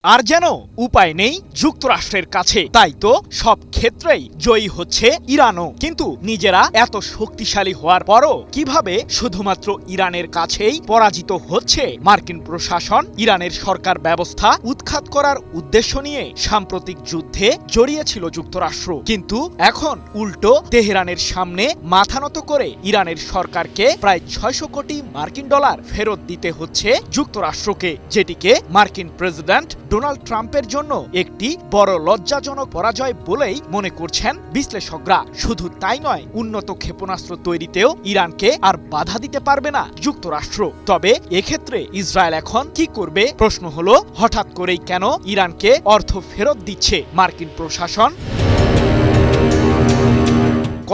আর যেন উপায় নেই যুক্তরাষ্ট্রের কাছে, তাই তো সব ক্ষেত্রেই জয়ী হচ্ছে ইরানও। কিন্তু নিজেরা এত শক্তিশালী হওয়ার পরও কিভাবে শুধুমাত্র ইরানের কাছেই পরাজিত হচ্ছে মার্কিন প্রশাসন? ইরানের সরকার ব্যবস্থা উৎখাত করার উদ্দেশ্য নিয়ে সাম্প্রতিক যুদ্ধে জড়িয়েছিল যুক্তরাষ্ট্র, কিন্তু এখন উল্টো তেহরানের সামনে মাথা নত করে ইরানের সরকারকে প্রায় ৬০০ কোটি মার্কিন ডলার ফেরত দিতে হচ্ছে যুক্তরাষ্ট্রকে, যেটিকে মার্কিন প্রেসিডেন্ট ডোনাল্ড ট্রাম্পের জন্য একটি বড় লজ্জাজনক পরাজয় বলেই মনে করছেন বিশ্লেষকরা। শুধু তাই নয়, উন্নত ক্ষেপণাস্ত্র তৈরিতেও ইরানকে আর বাধা দিতে পারবে না যুক্তরাষ্ট্র। তবে এক্ষেত্রে ইসরায়েল এখন কি করবে? প্রশ্ন হলো, হঠাৎ করেই কেন ইরানকে অর্থ ফেরত দিচ্ছে মার্কিন প্রশাসন?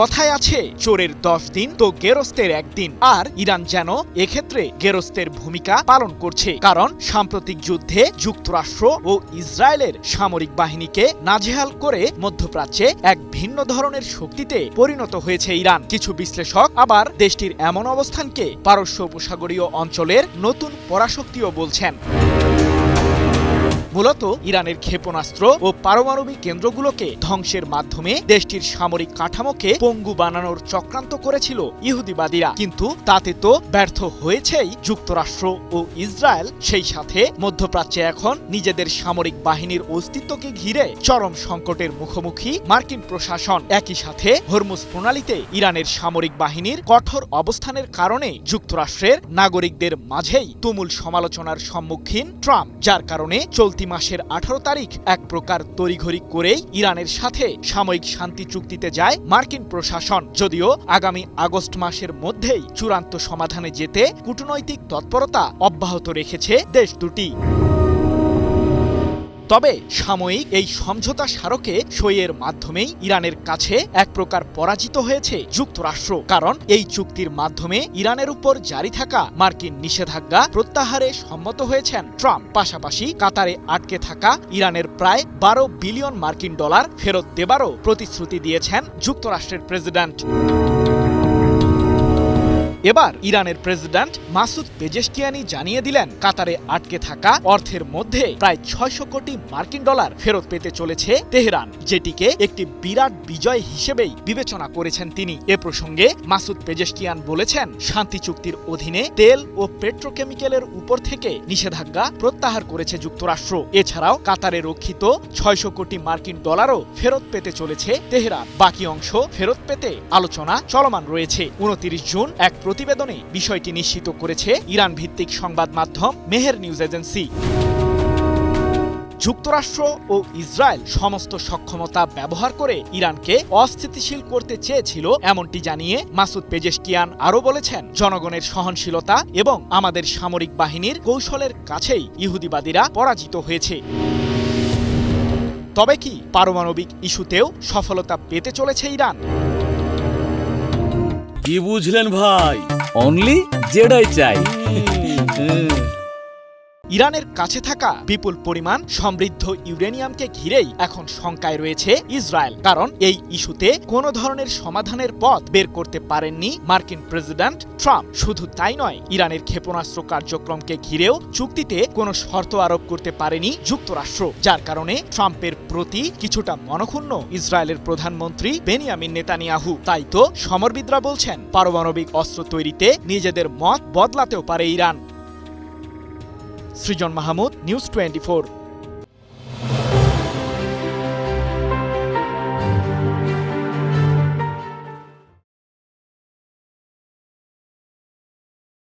কথায় আছে, চোরের 10 দিন তো গেরস্তের একদিন। আর ইরান যেন এক্ষেত্রে গেরস্তের ভূমিকা পালন করছে, কারণ সাম্প্রতিক যুদ্ধে যুক্তরাষ্ট্র ও ইসরায়েলের সামরিক বাহিনীকে নাজেহাল করে মধ্যপ্রাচ্যে এক ভিন্ন ধরনের শক্তিতে পরিণত হয়েছে ইরান। কিছু বিশ্লেষক আবার দেশটির এমন অবস্থানকে পারস্য উপসাগরীয় অঞ্চলের নতুন পরাশক্তিও বলছেন। মূলত ইরানের ক্ষেপণাস্ত্র ও পারমাণবিক কেন্দ্রগুলোকে ধ্বংসের মাধ্যমে দেশটির সামরিক কাঠামোকে পঙ্গু বানানোর চক্রান্ত করেছিল ইহুদিবাদীরা, কিন্তু তাতে তো ব্যর্থ হয়েছেই যুক্তরাষ্ট্র ও ইসরায়েল। সেই সাথে মধ্যপ্রাচ্যে এখন নিজেদের সামরিক বাহিনীর অস্তিত্বকে ঘিরে চরম সংকটের মুখোমুখি মার্কিন প্রশাসন। একই সাথে হরমুজ প্রণালীতে ইরানের সামরিক বাহিনীর কঠোর অবস্থানের কারণে যুক্তরাষ্ট্রের নাগরিকদের মাঝেই তুমুল সমালোচনার সম্মুখীন ট্রাম্প, যার কারণে চলতি মাসের 18 তারিখ এক প্রকার তড়িঘড়ি করেই ইরানের সাথে সাময়িক শান্তি চুক্তিতে যায় মার্কিন প্রশাসন, যদিও আগামী আগস্ট মাসের মধ্যেই চূড়ান্ত সমাধানে যেতে কূটনৈতিক তৎপরতা অব্যাহত রেখেছে দেশ দুটি। তবে সাময়িক এই সমঝোতা স্মারকে সইয়ের মাধ্যমেই ইরানের কাছে এক প্রকার পরাজিত হয়েছে যুক্তরাষ্ট্র, কারণ এই চুক্তির মাধ্যমে ইরানের উপর জারি থাকা মার্কিন নিষেধাজ্ঞা প্রত্যাহারে সম্মত হয়েছেন ট্রাম্প। পাশাপাশি কাতারে আটকে থাকা ইরানের প্রায় 12 বিলিয়ন মার্কিন ডলার ফেরত দেবারও প্রতিশ্রুতি দিয়েছেন যুক্তরাষ্ট্রের প্রেসিডেন্ট। এবার ইরানের প্রেসিডেন্ট মাসুদ পেজেশকিয়ানি জানিয়ে দিলেন, কাতারে আটকে থাকা অর্থের মধ্যে প্রায় ৬০০ কোটি মার্কিন ডলার ফেরত পেতে চলেছে তেহরান, যেটিকে একটি বিরাট বিজয় হিসেবেই বিবেচনা করেছেন তিনি। এ প্রসঙ্গে মাসুদ পেজেশকিয়ান বলেছেন, শান্তি চুক্তির অধীনে তেল ও পেট্রোকেমিক্যালের উপর থেকে নিষেধাজ্ঞা প্রত্যাহার করেছে যুক্তরাষ্ট্র। এছাড়াও কাতারে রক্ষিত ৬০০ কোটি মার্কিন ডলারও ফেরত পেতে চলেছে তেহরান। বাকি অংশ ফেরত পেতে আলোচনা চলমান রয়েছে। ২৯ জুন এক প্রতিবেদনে বিষয়টি নিশ্চিত করেছে ইরান ভিত্তিক সংবাদ মাধ্যম মেহের নিউজ এজেন্সি। যুক্তরাষ্ট্র ও ইসরায়েল সমস্ত সক্ষমতা ব্যবহার করে ইরানকে অস্থিতিশীল করতে চেয়েছিল, এমনটি জানিয়ে মাসুদ পেজেশকিয়ান আরও বলেছেন, জনগণের সহনশীলতা এবং আমাদের সামরিক বাহিনীর কৌশলের কাছেই ইহুদিবাদীরা পরাজিত হয়েছে। তবে কি পারমাণবিক ইস্যুতেও সফলতা পেতে চলেছে ইরান? কি বুঝলেন ভাই? অনলি জেডাই চাই। ইরানের কাছে থাকা বিপুল পরিমাণ সমৃদ্ধ ইউরেনিয়ামকে ঘিরেই এখন শঙ্কায় রয়েছে ইসরায়েল, কারণ এই ইস্যুতে কোনো ধরনের সমাধানের পথ বের করতে পারেননি মার্কিন প্রেসিডেন্ট ট্রাম্প। শুধু তাই নয়, ইরানের ক্ষেপণাস্ত্র কার্যক্রমকে ঘিরেও চুক্তিতে কোনো শর্ত আরোপ করতে পারেনি যুক্তরাষ্ট্র, যার কারণে ট্রাম্পের প্রতি কিছুটা মনক্ষুণ্ণ ইসরায়েলের প্রধানমন্ত্রী বেনিয়ামিন নেতানিয়াহু। তাই তো সমরবিদরা বলছেন, পারমাণবিক অস্ত্র তৈরিতে নিজেদের মত বদলাতেও পারে ইরান। সৃজন মাহমুদ, নিউজ 24।